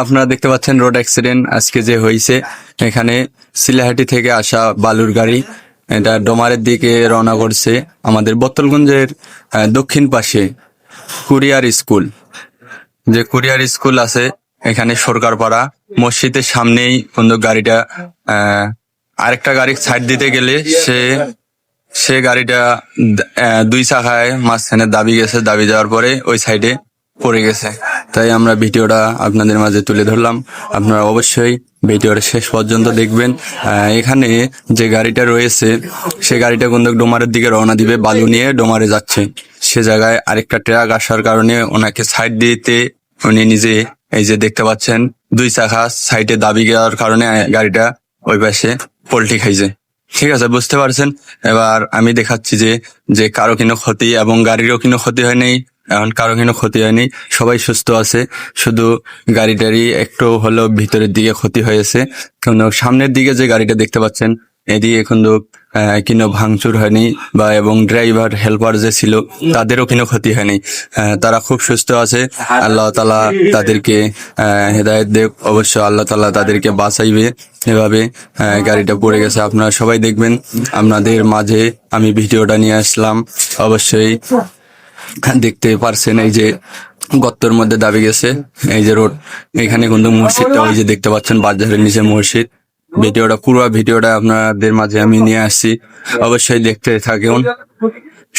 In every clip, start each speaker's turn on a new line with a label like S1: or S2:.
S1: আপনারা দেখতে পাচ্ছেন রোড অ্যাক্সিডেন্ট আজকে যে হয়েছে। এখানে সিলাহাটি থেকে আসা বালুর গাড়ি এটা ডোমারের দিকে রওনা করছে। আমাদের বোতলগঞ্জের দক্ষিণ পাশে কুরিয়ার স্কুল, যে কুরিয়ার স্কুল আছে এখানে সরকারপাড়া মসজিদের সামনেই কিন্তু গাড়িটা আরেকটা গাড়ি সাইড দিতে গেলে সে গাড়িটা দুই চাকায় মাঝখানে দাবি গেছে, দাবি যাওয়ার পরে ওই সাইডে পড়ে গেছে। তাই আমরা ভিডিওটা আপনাদের মাঝে তুলে ধরলাম। আপনারা অবশ্যই ভিডিওটা শেষ পর্যন্ত দেখবেন। এখানে যে গাড়িটা রয়েছে সে গাড়িটা কিন্তু ডোমারের দিকে রওনা দিবে, বালু নিয়ে ডোমারে যাচ্ছে। সে জায়গায় আরেকটা ট্রাক আসার কারণে ওনাকে সাইড দিতে উনি নিজে এই যে দেখতে পাচ্ছেন দুই চাকা সাইডে দাবি যাওয়ার কারণে গাড়িটা ওই পাশে পল্টি খাইছে। ঠিক আছে, বুঝতে পারছেন। এবার আমি দেখাচ্ছি যে কারো কোনো ক্ষতি এবং গাড়িরও কোনো ক্ষতি হয়নি, এখন কারো কোনো ক্ষতি হয়নি, সবাই সুস্থ আছে। শুধু গাড়িটারই একটু হলো ভিতরের দিকে ক্ষতি হয়েছে, কিন্তু সামনের দিকে যে গাড়িটা দেখতে পাচ্ছেন এদিকে কিন্তু কোনো ভাঙচুর হয়নি বা এবং ড্রাইভার হেল্পার যে ছিল তাদেরও কোনো ক্ষতি হয়নি। তারা খুব সুস্থ আছে। আল্লাহ তাআলা তাদেরকে হেদায়েত দেব। অবশ্য আল্লাহ তাআলা তাদেরকে বাঁচাইবে। এভাবে গাড়িটা পড়ে গেছে, আপনারা সবাই দেখবেন। আপনাদের মাঝে আমি ভিডিওটা নিয়ে আসলাম, অবশ্যই দেখতে পারছেন। এই যে গর্তের মধ্যে দাবি গেছে, এই যে রোড, এখানে কিন্তু মসজিদটা ওই যে দেখতে পাচ্ছেন বাজারের নিচে মসজিদ। পুরো ভিডিওটা আপনাদের মাঝে আমি নিয়ে আসছি, অবশ্যই দেখতে থাকুন,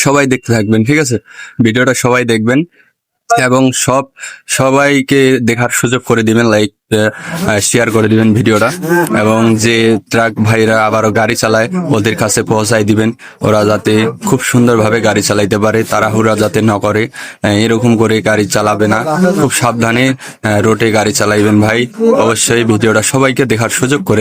S1: সবাই দেখতে থাকবেন। ঠিক আছে, ভিডিওটা সবাই দেখবেন এবং সবাইকে দেখার সুযোগ করে দিবেন, লাইক শেয়ার করে দিবেন ভিডিওটা। এবং যে ট্রাক ভাইরা আবারও গাড়ি চালায় ওদের কাছে পৌঁছায় দিবেন, ওরা যাতে খুব সুন্দরভাবে গাড়ি চালাইতে পারে, তাড়াহুড়া যাতে না করে। এরকম করে গাড়ি চালাবে না, খুব সাবধানে রোডে গাড়ি চালাইবেন ভাই। অবশ্যই ভিডিওটা সবাইকে দেখার সুযোগ করে